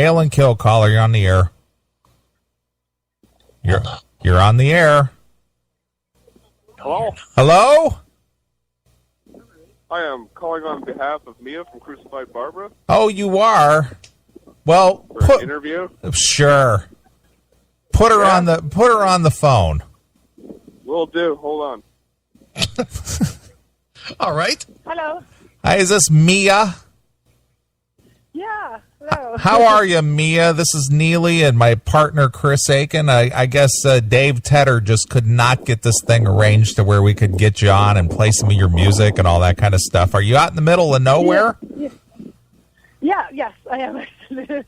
Hail and kill, caller. You're on the air. You're on the air. Hello? Hello? I am calling on behalf of Mia from Crucified Barbara Oh, you are? Well, for an interview. Sure. Put her on the phone. Will do. Hold on. All right. Hello. Hi, is this Mia? Yeah. Hello. How are you, Mia? This is Neely and my partner, Chris Aiken. I guess Dave Tedder just could not get this thing arranged to where we could get you on and play some of your music and all that kind of stuff. Are you out in the middle of nowhere? Yes, I am actually.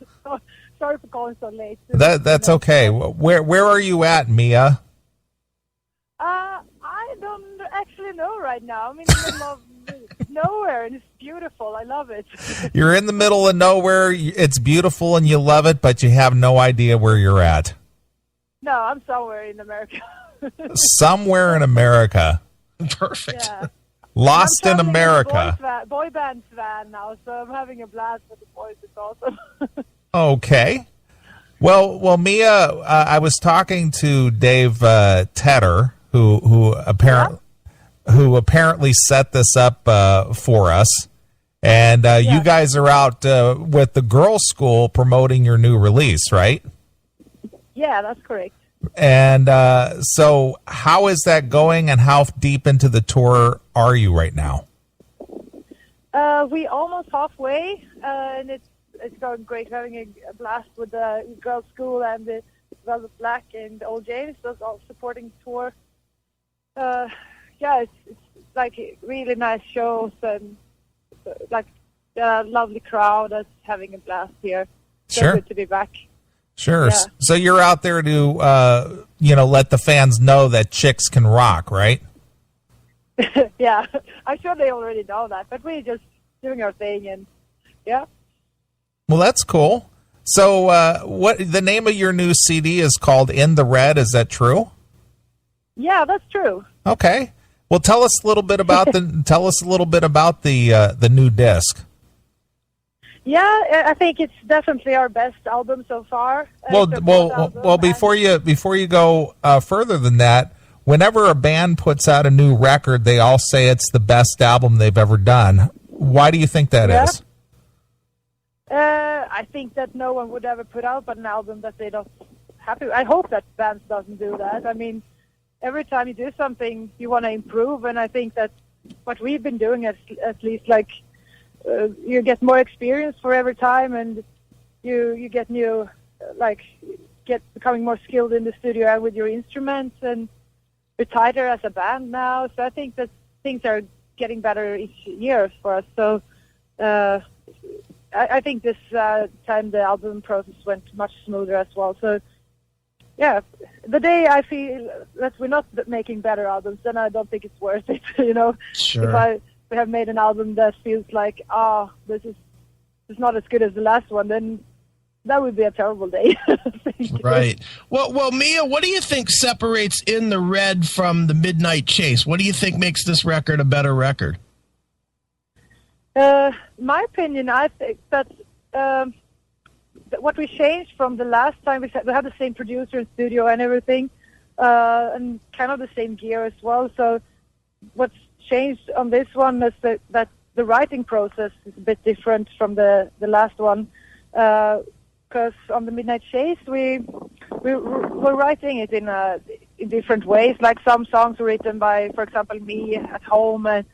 Sorry for calling so late. That's okay. Where are you at, Mia? I don't actually know right now. I'm in the middle of nowhere, and it's beautiful. I love it. You're in the middle of nowhere. It's beautiful and you love it, but you have no idea where you're at. No, I'm somewhere in America. Somewhere in America. Perfect. Yeah. Lost in I'm America. Boy band fan now, so I'm having a blast with the boys. It's awesome. Okay. Well, Mia, I was talking to Dave Tedder, who apparently set this up for us, and you guys are out with the girls' school promoting your new release, right? Yeah, that's correct. And so, how is that going, and how deep into the tour are you right now? We almost halfway, and it's going great. We're having a blast with the girls' school and the Velvet Black and Old James. Those all supporting tour. It's like really nice shows and like a lovely crowd that's having a blast here. So Sure. good to be back. Sure. Yeah. So you're out there to let the fans know that chicks can rock, right? Yeah, I'm sure they already know that, but we're just doing our thing, and yeah. Well, that's cool. So, what the name of your new CD is called "In the Red"? Is that true? Yeah, that's true. Okay. Well, tell us a little bit about the new disc. Yeah, I think it's definitely our best album so far. Well, It's our fourth album, before you go further than that, whenever a band puts out a new record, they all say it's the best album they've ever done. Why do you think that is? I think that no one would ever put out an album that they don't happy. I hope that bands doesn't do that. I mean, every time you do something, you want to improve, and I think that what we've been doing at least, like, you get more experience for every time, and you get new, becoming more skilled in the studio and with your instruments, and we're tighter as a band now. So I think that things are getting better each year for us. So I think this time the album process went much smoother as well. So yeah, the day I feel that we're not making better albums, then I don't think it's worth it. Sure. If we have made an album that feels like, this is not as good as the last one, then that would be a terrible day. Right. Well, Mia, what do you think separates In the Red from The Midnight Chase? What do you think makes this record a better record? My opinion, I think that what we changed from the last time, we had the same producer in studio and everything, and kind of the same gear as well. So what's changed on this one is that the writing process is a bit different from the last one. Because on The Midnight Chase, we're writing it in different ways. Like some songs were written by, for example, me at home, and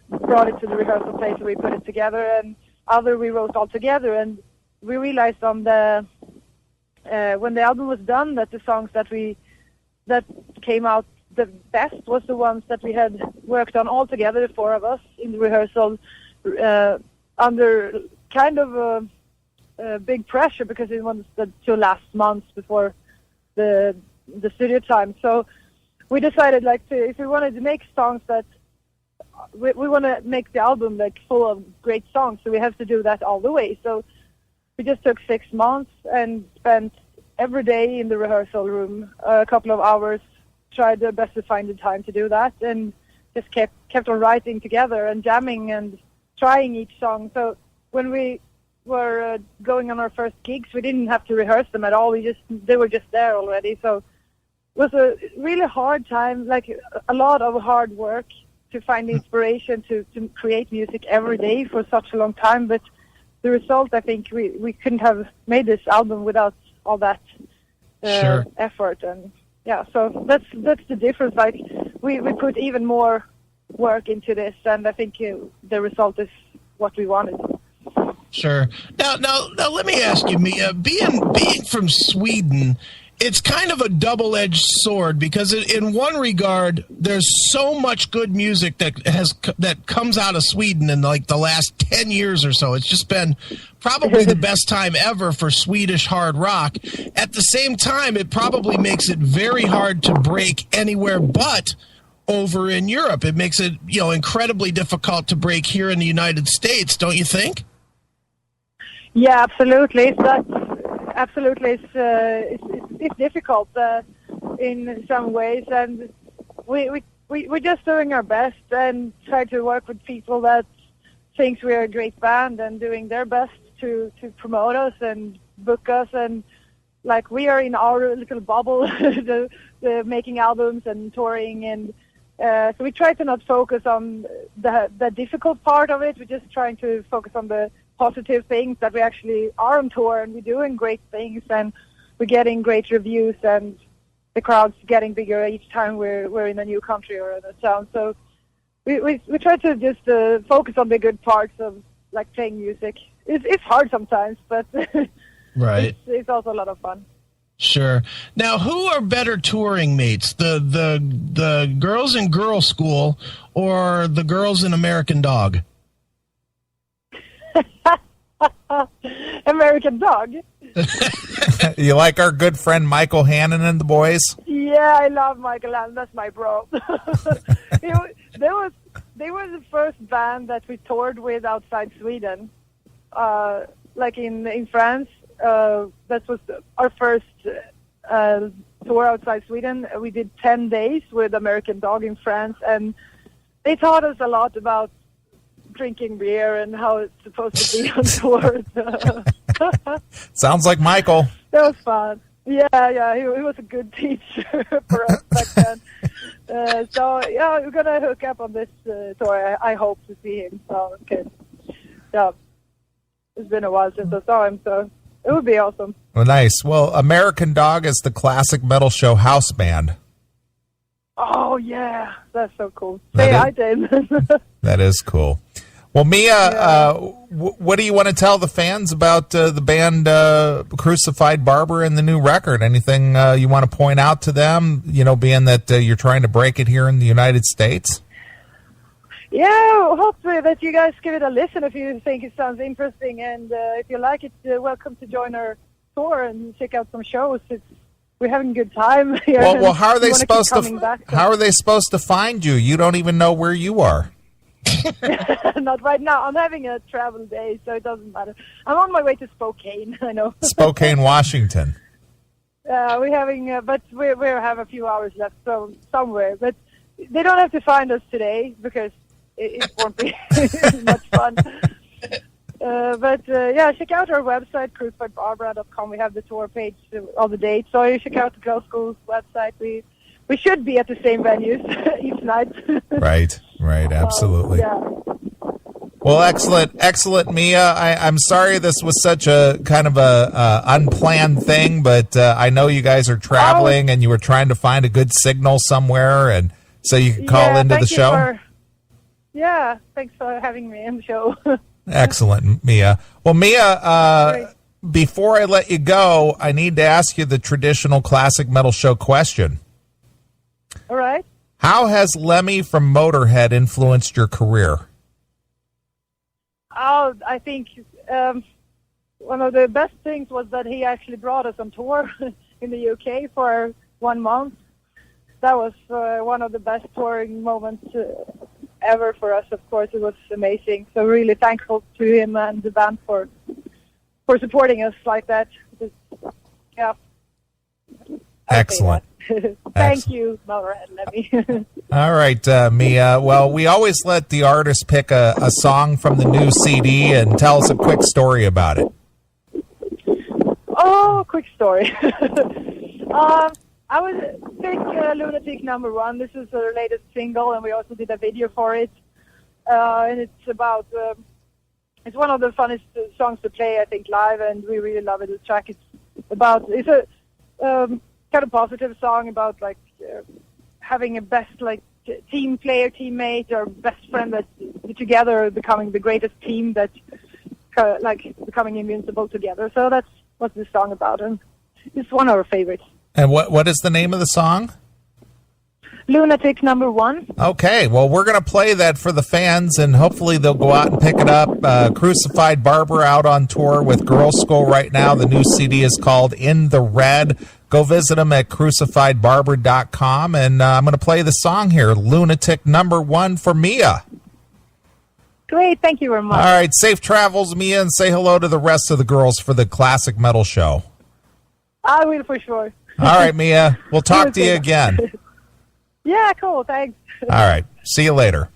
brought it to the rehearsal place where we put it together, and other we wrote all together. And we realized on when the album was done that the songs that came out the best was the ones that we had worked on all together, the four of us in the rehearsal, under kind of big pressure, because it was the 2 last months before the studio time. So we decided, if we wanted to make songs that we want to make the album full of great songs, so we have to do that all the way. So we just took 6 months and spent every day in the rehearsal room a couple of hours, tried their best to find the time to do that, and just kept on writing together and jamming and trying each song. So when we were going on our first gigs, we didn't have to rehearse them at all. They were just there already. So it was a really hard time, like a lot of hard work to find inspiration to create music every day for such a long time. But the result, I think, we couldn't have made this album without all that Sure. effort. And yeah, so that's the difference. Like we put even more work into this, and I think the result is what we wanted. Sure. Now, let me ask you, Mia. Being from Sweden, it's kind of a double-edged sword because, in one regard, there's so much good music that comes out of Sweden in like the last 10 years or so. It's just been probably the best time ever for Swedish hard rock. At the same time, it probably makes it very hard to break anywhere but over in Europe. It makes it, incredibly difficult to break here in the United States, don't you think? Yeah, absolutely. It's difficult in some ways, and we're just doing our best and try to work with people that thinks we're a great band and doing their best to promote us and book us, and like we are in our little bubble, the making albums and touring, and so we try to not focus on the difficult part of it. We're just trying to focus on the positive things, that we actually are on tour and we're doing great things and we're getting great reviews and the crowd's getting bigger each time we're in a new country or a town. So we try to just focus on the good parts of like playing music. It's hard sometimes, but Right. it's also a lot of fun. Sure. Now, who are better touring mates, the girls in Girl School or the girls in American Dog? American Dog. You like our good friend Michael Hannon and the boys? Yeah, I love Michael Hannon. That's my bro. They were the first band that we toured with outside Sweden, like in France. That was our first tour outside Sweden. We did 10 days with American Dog in France, and they taught us a lot about drinking beer and how it's supposed to be on tour. Sounds like Michael. That was fun. Yeah, he was a good teacher for us back then. So yeah, we're gonna hook up on this tour. I hope to see him. So okay, yeah, it's been a while since I saw him, so it would be awesome. Well, nice. Well, American Dog is the classic metal show house band. Oh yeah, that's so cool. That Say is- hi, Damon. That is cool. Well, Mia, what do you want to tell the fans about the band Crucified Barber and the new record? Anything you want to point out to them, being that you're trying to break it here in the United States? Yeah, hopefully that you guys give it a listen if you think it sounds interesting, and if you like it, welcome to join our tour and check out some shows. We're having a good time here. Well, how are they We wanna keep supposed coming back, so- How are they supposed to find you? You don't even know where you are. Not right now. I'm having a travel day, so it doesn't matter. I'm on my way to Spokane. I know. Spokane, Washington. We're having, but we have a few hours left, so somewhere. But they don't have to find us today because it won't be much fun. Yeah, check out our website, crucifiedbarbara.com. We have the tour page, all the dates. So you check out the Girl School's website. We should be at the same venues each night. Right, absolutely. Yeah. Well, excellent, Mia. I'm sorry this was such a kind of a unplanned thing, but I know you guys are traveling and you were trying to find a good signal somewhere, and so you could call into the show. Thanks for having me on the show. Excellent, Mia. Well, Mia, Great. before I let you go, I need to ask you the traditional classic metal show question. All right. How has Lemmy from Motorhead influenced your career? Oh, I think one of the best things was that he actually brought us on tour in the UK for 1 month. That was one of the best touring moments ever for us. Of course, it was amazing. So really thankful to him and the band for supporting us like that. Yeah, Excellent. Thank Excellent. you, Laura and Lemmy. All right, Mia. Well, we always let the artist pick a song from the new CD and tell us a quick story about it. Oh, quick story. I was pick Lunatic #1. This is the latest single, and we also did a video for it. And it's about, it's one of the funnest songs to play, I think, live, and we really love it. The track it's a kind of positive song about, like, having a best, like, team player, teammate, or best friend that together becoming the greatest team that, like, becoming invincible together. So that's what this song about, and it's one of our favorites. And what is the name of the song? Lunatic #1. Okay, well, we're going to play that for the fans, and hopefully they'll go out and pick it up. Crucified Barber out on tour with Girl School right now. The new CD is called In the Red. Go visit them at crucifiedbarber.com, and I'm going to play the song here, Lunatic #1 for Mia. Great, thank you very much. All right, safe travels, Mia, and say hello to the rest of the girls for the Classic Metal Show. I will for sure. All right, Mia, we'll talk to you again. Yeah, cool, thanks. All right, see you later.